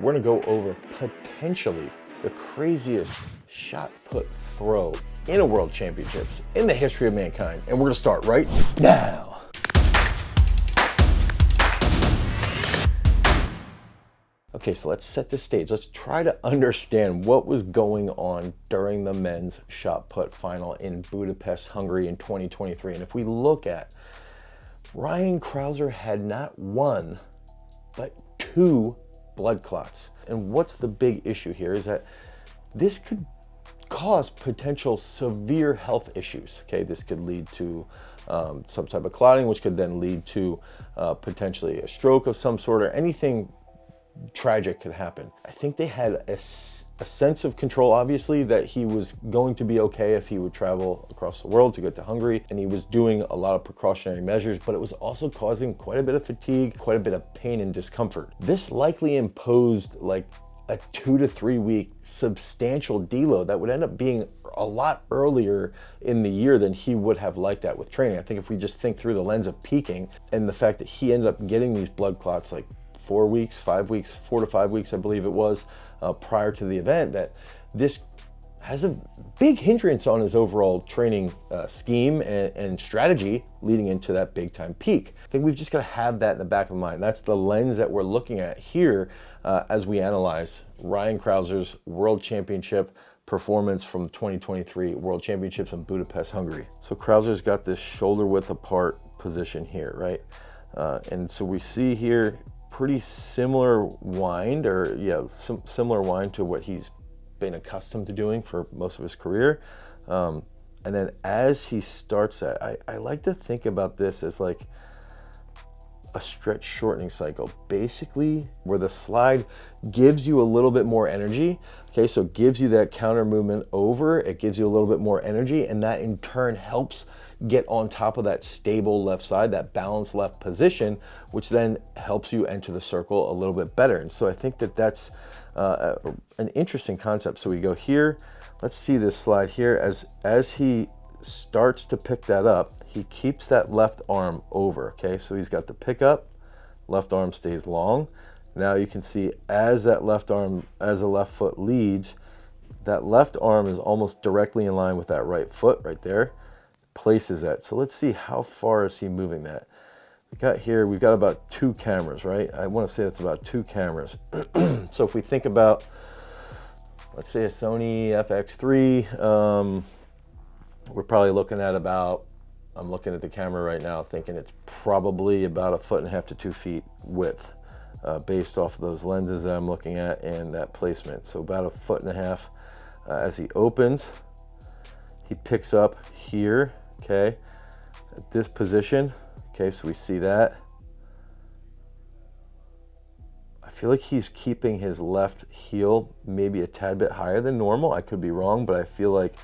we're gonna go over potentially the craziest shot put throw in a world championships in the history of mankind. And we're gonna start right now. Okay, so let's set the stage. Let's try to understand what was going on during the men's shot put final in Budapest, Hungary in 2023. And if we look at Ryan Crouser had not one, but two blood clots. And what's the big issue here is that this could cause potential severe health issues. Okay, this could lead to some type of clotting, which could then lead to potentially a stroke of some sort or anything tragic could happen. I think they had a sense of control, obviously, that he was going to be okay if he would travel across the world to get to Hungary, and he was doing a lot of precautionary measures, but it was also causing quite a bit of fatigue, quite a bit of pain and discomfort. This likely imposed like a 2 to 3 week substantial deload that would end up being a lot earlier in the year than he would have liked that with training. I think if we just think through the lens of peaking and the fact that he ended up getting these blood clots like 4 weeks, 5 weeks, 4 to 5 weeks, I believe it was, prior to the event, that this has a big hindrance on his overall training scheme and strategy leading into that big time peak. I think we've just got to have that in the back of mind. That's the lens that we're looking at here as we analyze Ryan Crouser's World Championship performance from the 2023 World Championships in Budapest, Hungary. So Crouser's got this shoulder width apart position here, right? And so we see here pretty similar wind, or similar wind to what he's been accustomed to doing for most of his career. And then as he starts that, I like to think about this as like a stretch shortening cycle, basically where the slide gives you a little bit more energy. Okay, so it gives you that counter movement over, it gives you a little bit more energy, and that in turn helps get on top of that stable left side, that balanced left position, which then helps you enter the circle a little bit better. And so I think that that's an interesting concept. So we go here, let's see this slide here. As he starts to pick that up, he keeps that left arm over, okay? So he's got the pickup, left arm stays long. Now you can see as that left arm, as the left foot leads, that left arm is almost directly in line with that right foot right there. Places that. So let's see how far is he moving that. We've got about 2 cameras, right? I want to say that's about 2 cameras. So if we think about, let's say a Sony FX3, we're probably looking at about, I'm looking at the camera right now thinking it's probably about 1.5 to 2 feet width, based off of those lenses that I'm looking at and that placement. So about 1.5 feet. As he opens, he picks up here, okay, at this position. Okay, so we see that. I feel like he's keeping his left heel maybe a tad bit higher than normal. I could be wrong, but I feel like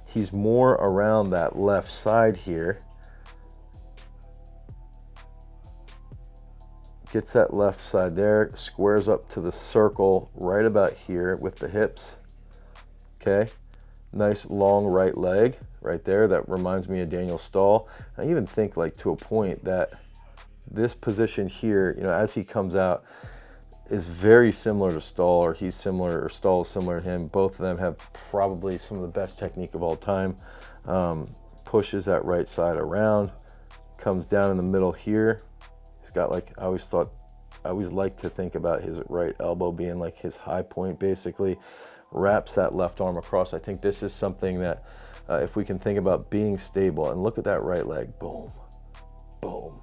he's more around that left side here. Gets that left side there, squares up to the circle right about here with the hips. Okay, nice long right leg right there. That reminds me of Daniel Stahl. I even think like to a point that this position here, as he comes out, is very similar to Stahl, or he's similar, or Stahl is similar to him. Both of them have probably some of the best technique of all time. Pushes that right side around, comes down in the middle here. He's got like, I always like to think about his right elbow being like his high point, basically. Wraps that left arm across. I think this is something that if we can think about being stable, and look at that right leg, boom, boom.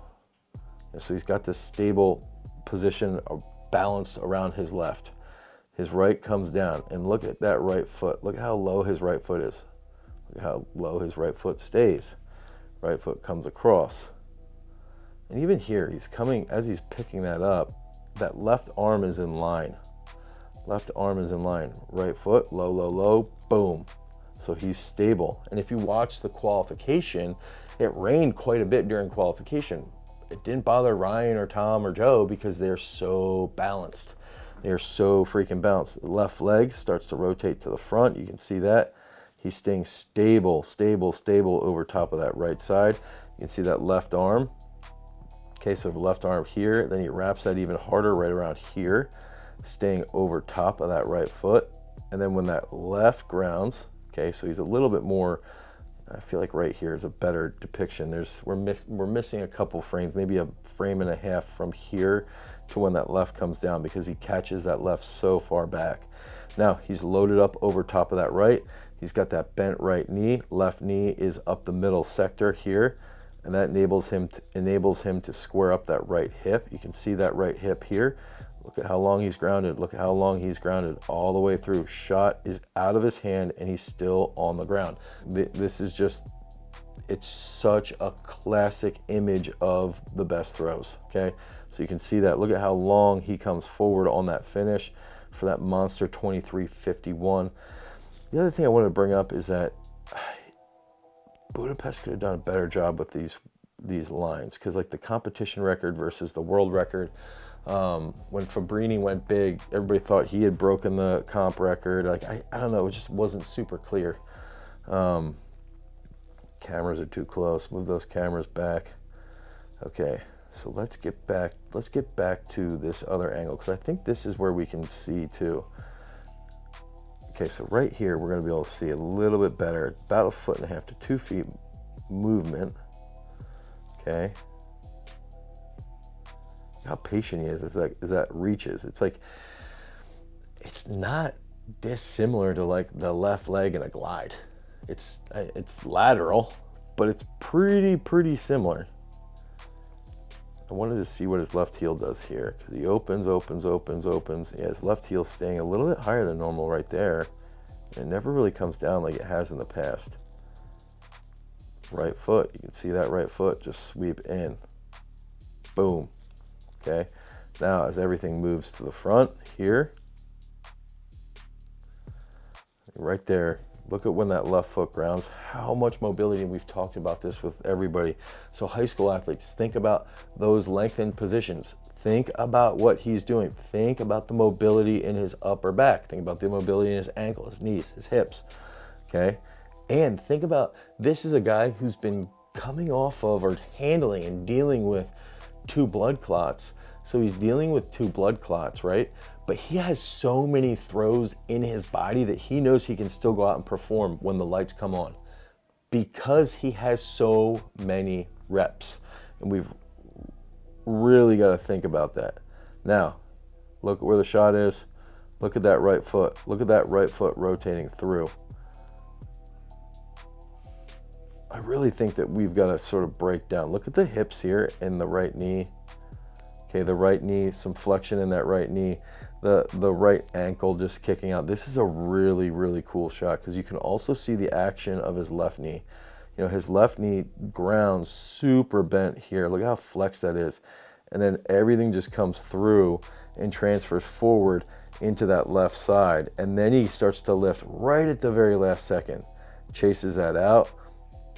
And so he's got this stable position balanced around his left. His right comes down, and look at that right foot. Look how low his right foot is. Look at how low his right foot stays. Right foot comes across. And even here, he's coming, as he's picking that up, that left arm is in line. Left arm is in line. Right foot, low, low, low, boom. So he's stable. And if you watch the qualification, it rained quite a bit during qualification. It didn't bother Ryan or Tom or Joe because they're so balanced. They're so freaking balanced. The left leg starts to rotate to the front. You can see that. He's staying stable, stable, stable over top of that right side. You can see that left arm. Okay, so the left arm here, then he wraps that even harder right around here. staying over top of that right foot. And then when that left grounds, okay, so he's a little bit more, I feel like right here is a better depiction. We're missing a couple frames, maybe a frame and a half from here to when that left comes down, because he catches that left so far back. Now he's loaded up over top of that right. He's got that bent right knee. Left knee is up the middle sector here, and that enables him to square up that right hip. You can see that right hip here. Look at how long he's grounded. Look at how long he's grounded all the way through. Shot is out of his hand and he's still on the ground. This is just, it's such a classic image of the best throws, okay? So you can see that. Look at how long he comes forward on that finish for that monster 23.51. The other thing I want to bring up is that Budapest could have done a better job with these lines, because like the competition record versus the world record, when Fabrini went big, everybody thought he had broken the comp record. Like I don't know, it just wasn't super clear. Cameras are too close. Move those cameras back. Okay, so let's get back to this other angle, because I think this is where we can see too. Okay, so right here we're going to be able to see a little bit better, about 1.5 to 2 feet movement. Okay, how patient he is as that reaches. It's like, it's not dissimilar to like the left leg in a glide. It's lateral, but it's pretty similar. I wanted to see what his left heel does here, because he opens. Yeah, his left heel staying a little bit higher than normal right there. And it never really comes down like it has in the past. Right foot, you can see that right foot just sweep in. Boom. Okay, now as everything moves to the front here, right there, look at when that left foot grounds, how much mobility, and we've talked about this with everybody. So high school athletes, think about those lengthened positions. Think about what he's doing. Think about the mobility in his upper back. Think about the mobility in his ankle, his knees, his hips, okay? And think about, this is a guy who's been coming off of or handling and dealing with 2 blood clots. So he's dealing with 2 blood clots, right? But he has so many throws in his body that he knows he can still go out and perform when the lights come on, because he has so many reps. And we've really got to think about that. Now, look at where the shot is. Look at that right foot. Look at that right foot rotating through. I really think that we've got to sort of break down. Look at the hips here and the right knee. Okay, the right knee, some flexion in that right knee. The right ankle just kicking out. This is a really cool shot, because you can also see the action of his left knee. You know, his left knee grounds super bent here. Look how flexed that is. And then everything just comes through and transfers forward into that left side. And then he starts to lift right at the very last second. Chases that out,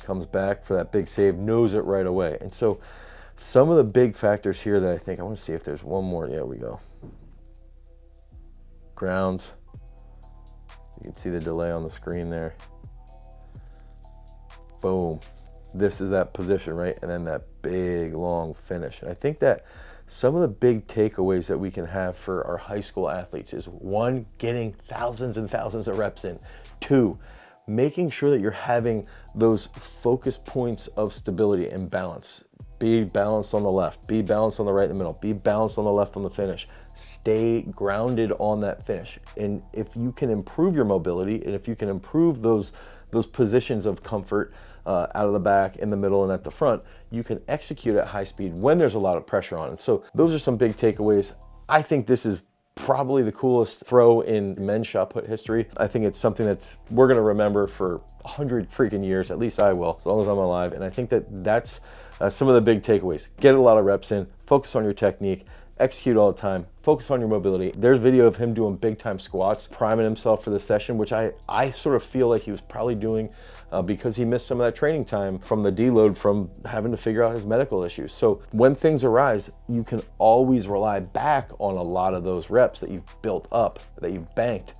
comes back for that big save, knows it right away. And so some of the big factors here that I want to see if there's one more. Yeah, we go. Grounds. You can see the delay on the screen there. Boom. This is that position, right? And then that big, long finish. And I think that some of the big takeaways that we can have for our high school athletes is, 1, getting thousands and thousands of reps in. 2, making sure that you're having those focus points of stability and balance. Be balanced on the left, be balanced on the right in the middle, be balanced on the left on the finish. Stay grounded on that finish. And if you can improve your mobility, and if you can improve those positions of comfort out of the back, in the middle, and at the front, you can execute at high speed when there's a lot of pressure on it. So those are some big takeaways. I think this is probably the coolest throw in men's shot put history. I think it's something that's we're going to remember for 100 freaking years. At least I will, as long as I'm alive. And I think that's some of the big takeaways. Get a lot of reps in, focus on your technique, execute all the time, focus on your mobility. There's video of him doing big time squats, priming himself for the session, which I sort of feel like he was probably doing because he missed some of that training time from the deload from having to figure out his medical issues. So when things arise, you can always rely back on a lot of those reps that you've built up, that you've banked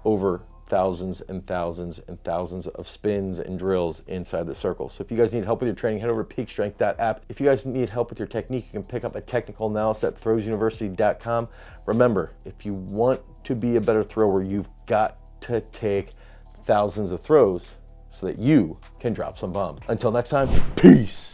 over thousands and thousands and thousands of spins and drills inside the circle. So if you guys need help with your training, head over to peakstrength.app. If you guys need help with your technique, you can pick up a technical analysis at throwsuniversity.com. Remember, if you want to be a better thrower, you've got to take thousands of throws so that you can drop some bombs. Until next time, peace.